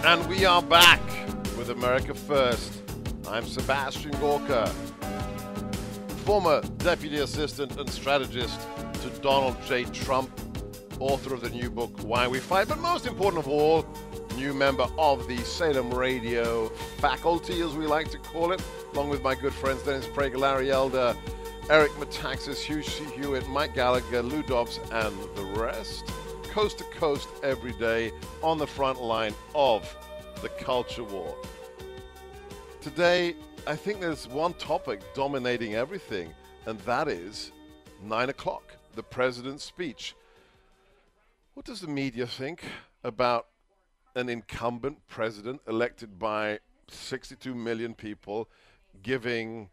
And we are back with America First. I'm Sebastian Gorka, former Deputy Assistant and Strategist to Donald J. Trump, author of the new book, Why We Fight, but most important of all, new member of the Salem Radio faculty, as we like to call it, along with my good friends Dennis Prager, Larry Elder, Eric Metaxas, Hugh C. Hewitt, Mike Gallagher, Lou Dobbs, and the rest. Coast to coast every day on the front line of the culture war. Today, I think there's one topic dominating everything, and that is 9 o'clock, the president's speech. What does the media think about an incumbent president elected by 62 million people giving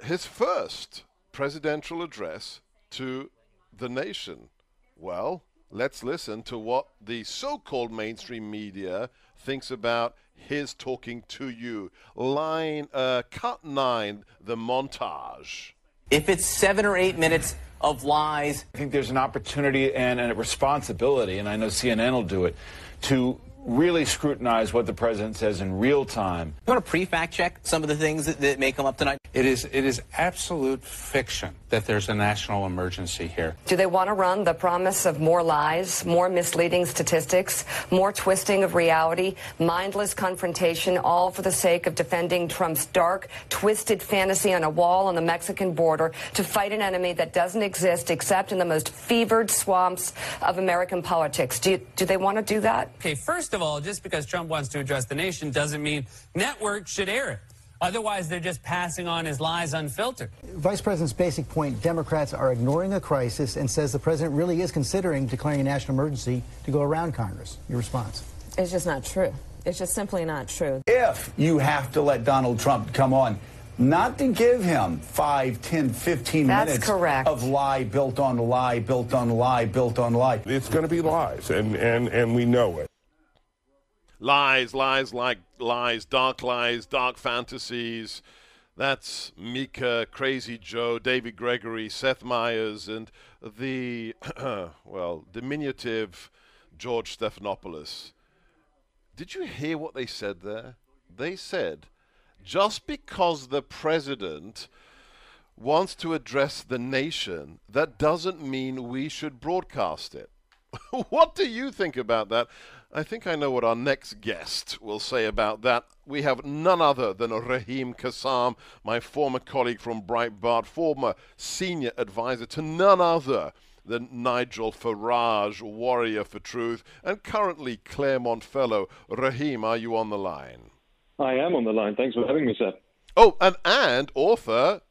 his first presidential address to the nation? Well, let's listen to what the so-called mainstream media thinks about his talking to you. Cut 9, the montage. If it's 7 or 8 minutes of lies, I think there's an opportunity and a responsibility, and I know CNN will do it, to really scrutinize what the president says in real time. you want to pre-fact check some of the things that may come up tonight? It is absolute fiction that there's a national emergency here. Do they want to run the promise of more lies, more misleading statistics, more twisting of reality, mindless confrontation, all for the sake of defending Trump's dark, twisted fantasy on a wall on the Mexican border to fight an enemy that doesn't exist except in the most fevered swamps of American politics? Do they want to do that? Okay, first of all, just because Trump wants to address the nation doesn't mean networks should air it. Otherwise, they're just passing on his lies unfiltered. Vice President's basic point, Democrats are ignoring a crisis, and says the president really is considering declaring a national emergency to go around Congress. Your response? It's just not true. It's just simply not true. If you have to let Donald Trump come on, not to give him 5, 10, 15 minutes correct. Of lie built on lie, built on lie, built on lie. It's going to be lies, and we know it. Lies, lies like lies, dark fantasies. That's Mika, Crazy Joe, David Gregory, Seth Meyers, and the, diminutive George Stephanopoulos. Did you hear what they said there? They said, just because the president wants to address the nation, that doesn't mean we should broadcast it. What do you think about that? I think I know what our next guest will say about that. We have none other than Raheem Kassam, my former colleague from Breitbart, former senior advisor to none other than Nigel Farage, warrior for truth, and currently Claremont Fellow. Raheem, are you on the line? I am on the line. Thanks for having me, sir. Oh, and author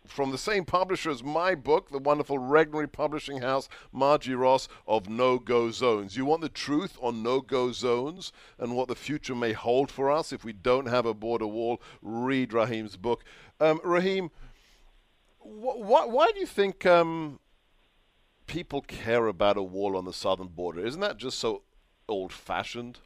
from the same publisher as my book, the wonderful Regnery Publishing House, Margie Ross, of No-Go Zones. You want the truth on no-go zones and what the future may hold for us if we don't have a border wall? Read Raheem's book. Raheem, why do you think people care about a wall on the southern border? Isn't that just so old-fashioned?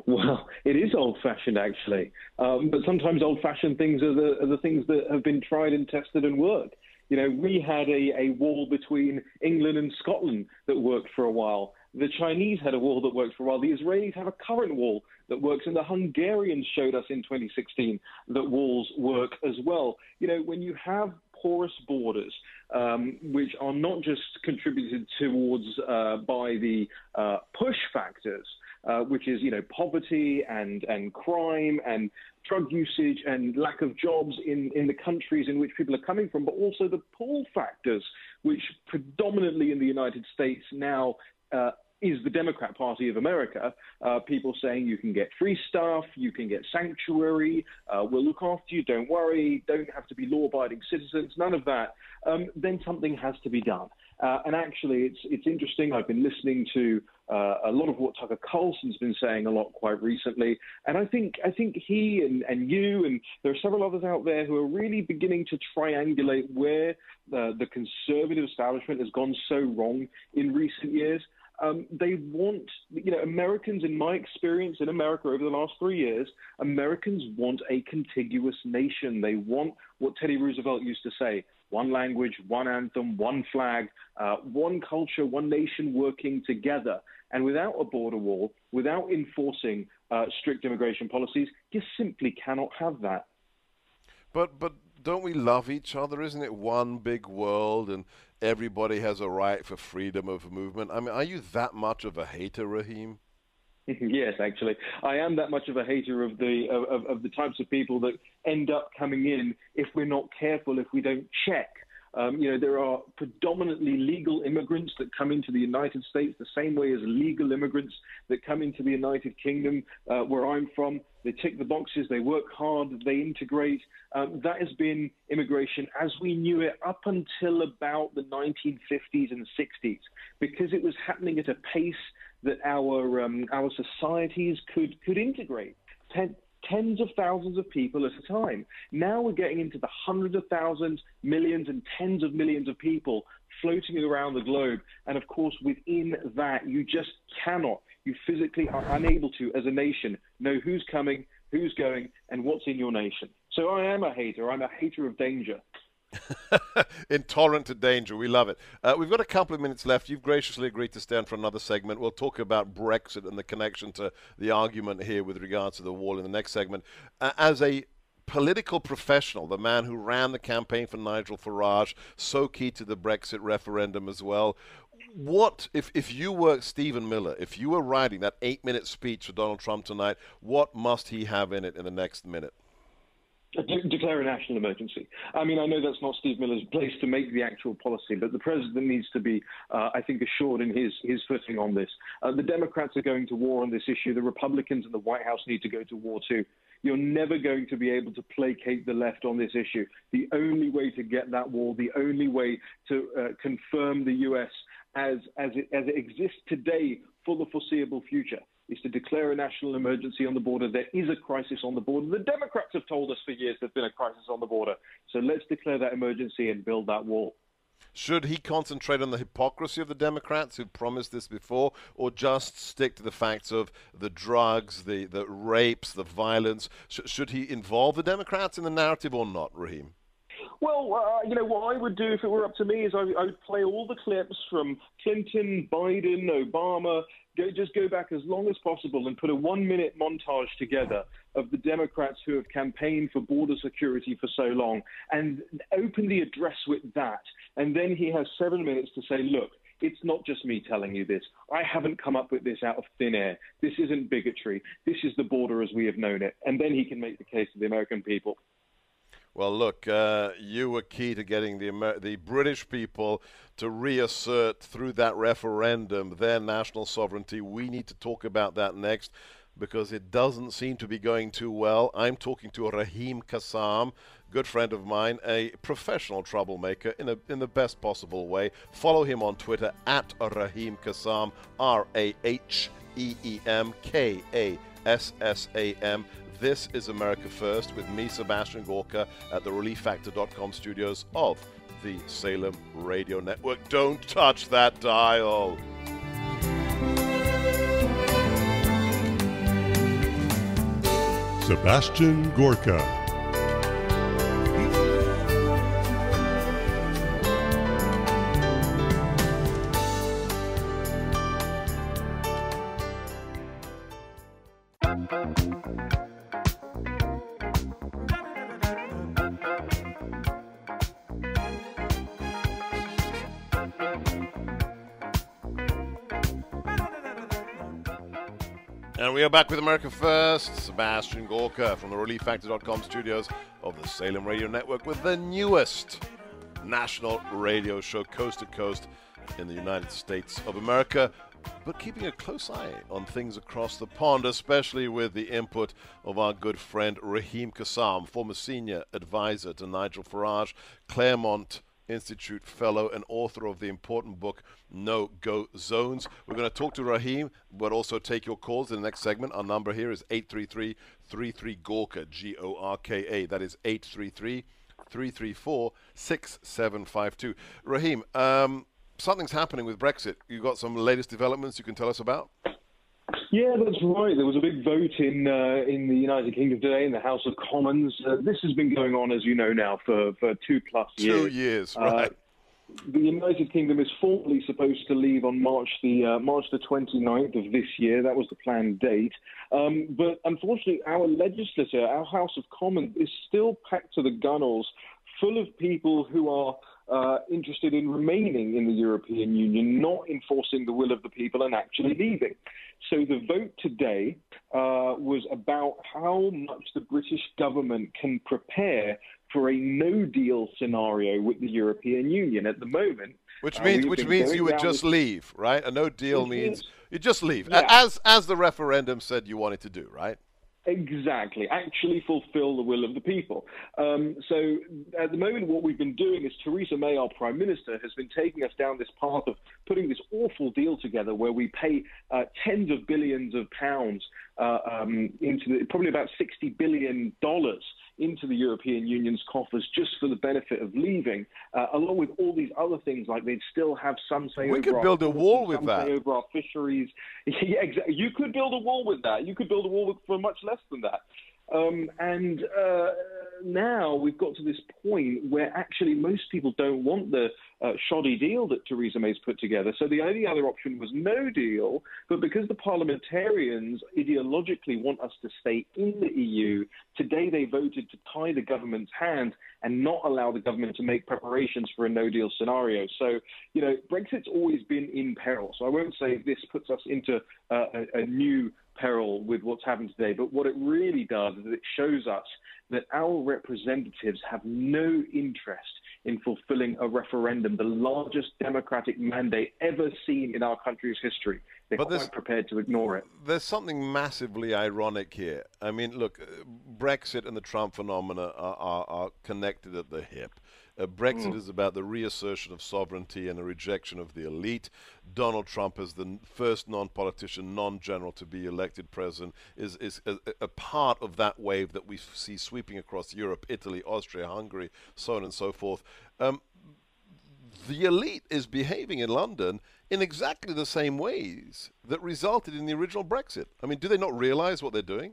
Well, it is old-fashioned, actually. But sometimes old-fashioned things are the things that have been tried and tested and worked. You know, we had a wall between England and Scotland that worked for a while. The Chinese had a wall that worked for a while. The Israelis have a current wall that works, and the Hungarians showed us in 2016 that walls work as well. You know, when you have porous borders, which are not just contributed towards by the push factors, which is, you know, poverty and crime and drug usage and lack of jobs in the countries in which people are coming from, but also the pull factors, which predominantly in the United States now is the Democrat Party of America. People saying you can get free stuff, you can get sanctuary, we'll look after you, don't worry, don't have to be law-abiding citizens, none of that. Then something has to be done. And actually, it's interesting. I've been listening to a lot of what Tucker Carlson's been saying a lot quite recently, and I think he and you and there are several others out there who are really beginning to triangulate where the conservative establishment has gone so wrong in recent years. They want, Americans, in my experience in America over the last 3 years, Americans want a contiguous nation. They want what Teddy Roosevelt used to say: one language, one anthem, one flag, one culture, one nation working together. And without a border wall, without enforcing strict immigration policies, you simply cannot have that. But don't we love each other? Isn't it one big world and everybody has a right for freedom of movement? I mean, are you that much of a hater, Raheem? Yes, actually, I am that much of a hater of the types of people that end up coming in if we're not careful, if we don't check. There are predominantly legal immigrants that come into the United States the same way as legal immigrants that come into the United Kingdom, where I'm from. They tick the boxes, they work hard, they integrate. That has been immigration as we knew it up until about the 1950s and 60s, because it was happening at a pace that our societies could integrate. Tens of thousands of people at a time. Now we're getting into the hundreds of thousands, millions, and tens of millions of people floating around the globe. And of course, within that, you just cannot, you physically are unable to, as a nation, know who's coming, who's going, and what's in your nation. So I am a hater. I'm a hater of danger. Intolerant to danger. We love it. We've got a couple of minutes left. You've graciously agreed to stay on for another segment. We'll talk about Brexit and the connection to the argument here with regards to the wall in the next segment. As a political professional, the man who ran the campaign for Nigel Farage, so key to the Brexit referendum as well, what, if you were Stephen Miller, if you were writing that 8-minute speech for Donald Trump tonight, what must he have in it in the next minute? Declare a national emergency. I mean, I know that's not Steve Miller's place to make the actual policy, but the president needs to be, I think, assured in his footing on this. The Democrats are going to war on this issue. The Republicans and the White House need to go to war too. You're never going to be able to placate the left on this issue. The only way to get that wall, the only way to confirm the U.S. as it exists today for the foreseeable future, is to declare a national emergency on the border. There is a crisis on the border. The Democrats have told us for years there's been a crisis on the border. So let's declare that emergency and build that wall. Should he concentrate on the hypocrisy of the Democrats who promised this before, or just stick to the facts of the drugs, the rapes, the violence? Should he involve the Democrats in the narrative or not, Raheem? Well, what I would do if it were up to me is I would play all the clips from Clinton, Biden, Obama, just go back as long as possible and put a 1-minute montage together of the Democrats who have campaigned for border security for so long, and open the address with that. And then he has 7 minutes to say, look, it's not just me telling you this. I haven't come up with this out of thin air. This isn't bigotry. This is the border as we have known it. And then he can make the case to the American people. Well, look, you were key to getting the British people to reassert through that referendum their national sovereignty. We need to talk about that next, because it doesn't seem to be going too well. I'm talking to Raheem Kassam, good friend of mine, a professional troublemaker in the best possible way. Follow him on Twitter at Raheem Kassam, RaheemKassam. This is America First with me, Sebastian Gorka, at the ReliefFactor.com studios of the Salem Radio Network. Don't touch that dial. Sebastian Gorka. And we are back with America First. Sebastian Gorka from the ReliefFactor.com studios of the Salem Radio Network with the newest national radio show coast to coast in the United States of America, but keeping a close eye on things across the pond, especially with the input of our good friend Raheem Kassam, former senior advisor to Nigel Farage, Claremont Institute fellow and author of the important book No-Go Zones. We're going to talk to Raheem, but also take your calls in the next segment. Our number here is 833-33-GORKA, G-O-R-K-A. That is 833-334-6752. Raheem, something's happening with Brexit. You got some latest developments you can tell us about? Yeah, that's right. There was a big vote in the United Kingdom today in the House of Commons. This has been going on, as you know now, for 2+ years. 2 years, right. The United Kingdom is formally supposed to leave on March the 29th of this year. That was the planned date. But unfortunately, our legislature, our House of Commons, is still packed to the gunnels, full of people who are interested in remaining in the European Union, not enforcing the will of the people and actually leaving. So the vote today was about how much the British government can prepare for a no-deal scenario with the European Union. At the moment, which means you would just leave, right? A no-deal means you just leave, yeah. as the referendum said you wanted to do, right? Exactly. Actually fulfill the will of the people. So at the moment, what we've been doing is Theresa May, our Prime Minister, has been taking us down this path of putting this awful deal together where we pay tens of billions of pounds probably about $60 billion into the European Union's coffers just for the benefit of leaving, along with all these other things like they'd still have some say we over could build a wall with that. over our fisheries. Yeah, exactly. You could build a wall with that. You could build a wall for much less than that. Now we've got to this point where actually most people don't want the shoddy deal that Theresa May's put together. So the only other option was no deal. But because the parliamentarians ideologically want us to stay in the EU, today they voted to tie the government's hands and not allow the government to make preparations for a no-deal scenario. So, you know, Brexit's always been in peril. So I won't say this puts us into a new peril with what's happened today, but what it really does is it shows us that our representatives have no interest in fulfilling a referendum, the largest democratic mandate ever seen in our country's history. They're quite prepared to ignore it. There's something massively ironic here. I mean, look, Brexit and the Trump phenomena are connected at the hip. Brexit is about the reassertion of sovereignty and the rejection of the elite. Donald Trump, as the first non-politician, non-general to be elected president, is a part of that wave that we see sweeping across Europe, Italy, Austria, Hungary, so on and so forth. The elite is behaving in London in exactly the same ways that resulted in the original Brexit. I mean, do they not realize what they're doing?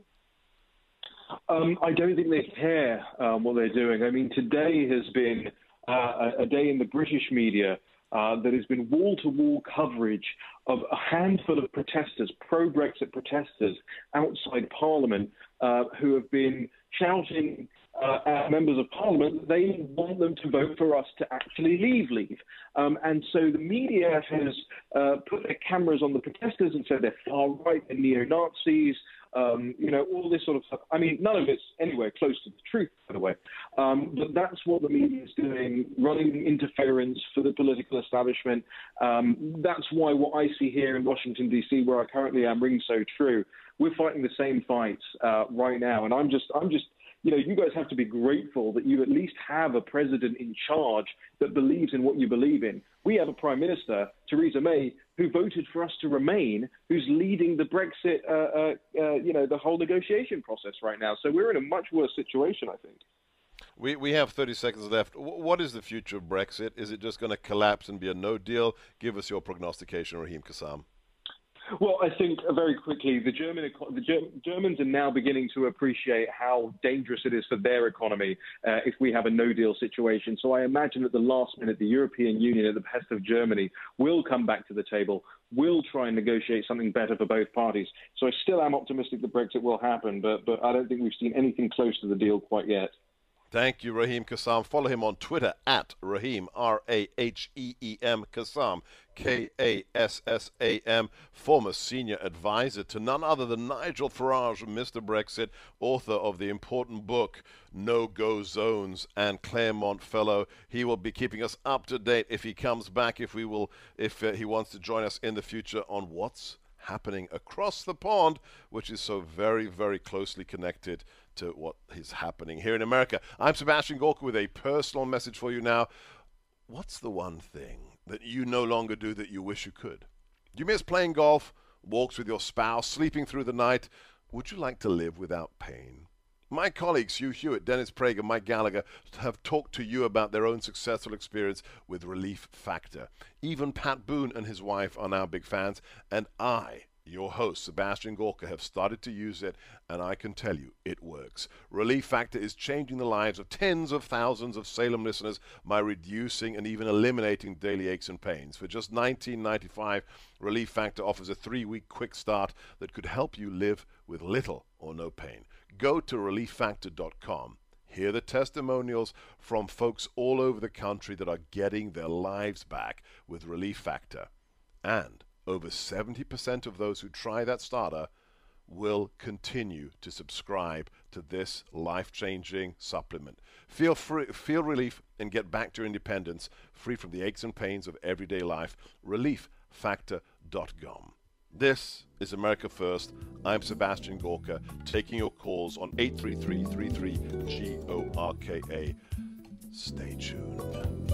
I don't think they care what they're doing. I mean, today has been a day in the British media that has been wall-to-wall coverage of a handful of protesters, pro-Brexit protesters outside Parliament who have been shouting at members of Parliament that they want them to vote for us to actually leave. And so the media has put their cameras on the protesters and said they're far-right, they're neo-Nazis, you know, all this sort of stuff. I mean, none of it's anywhere close to the truth, by the way. But that's what the media is doing, running interference for the political establishment. That's why what I see here in Washington, D.C., where I currently am, rings so true. We're fighting the same fights right now. And I'm just, you know, you guys have to be grateful that you at least have a president in charge that believes in what you believe in. We have a prime minister, Theresa May, who voted for us to remain, who's leading the Brexit, you know, the whole negotiation process right now. So we're in a much worse situation, I think. We have 30 seconds left. What is the future of Brexit? Is it just going to collapse and be a no deal? Give us your prognostication, Raheem Kassam. Well, I think very quickly, the Germans are now beginning to appreciate how dangerous it is for their economy if we have a no-deal situation. So I imagine at the last minute, the European Union, at the behest of Germany, will come back to the table, will try and negotiate something better for both parties. So I still am optimistic that Brexit will happen, but I don't think we've seen anything close to the deal quite yet. Thank you, Raheem Kassam. Follow him on Twitter at Raheem, R-A-H-E-E-M, Kassam, K-A-S-S-A-M, former senior advisor to none other than Nigel Farage, Mr. Brexit, author of the important book No-Go Zones and Claremont Fellow. He will be keeping us up to date if he comes back, if he wants to join us in the future on what's happening across the pond, which is so very, very closely connected to what is happening here in America. I'm Sebastian Gorka with a personal message for you now. What's the one thing that you no longer do that you wish you could? Do you miss playing golf, walks with your spouse, sleeping through the night? Would you like to live without pain? My colleagues Hugh Hewitt, Dennis Prager, and Mike Gallagher have talked to you about their own successful experience with Relief Factor. Even Pat Boone and his wife are now big fans, and I, your host, Sebastian Gorka, have started to use it, and I can tell you, it works. Relief Factor is changing the lives of tens of thousands of Salem listeners by reducing and even eliminating daily aches and pains. For just $19.95, Relief Factor offers a 3-week quick start that could help you live with little or no pain. Go to relieffactor.com. Hear the testimonials from folks all over the country that are getting their lives back with Relief Factor. And over 70% of those who try that starter will continue to subscribe to this life-changing supplement. Feel relief and get back to your independence, free from the aches and pains of everyday life. Relieffactor.com. This is America First. I'm Sebastian Gorka, taking your calls on 833-33-GORKA. Stay tuned.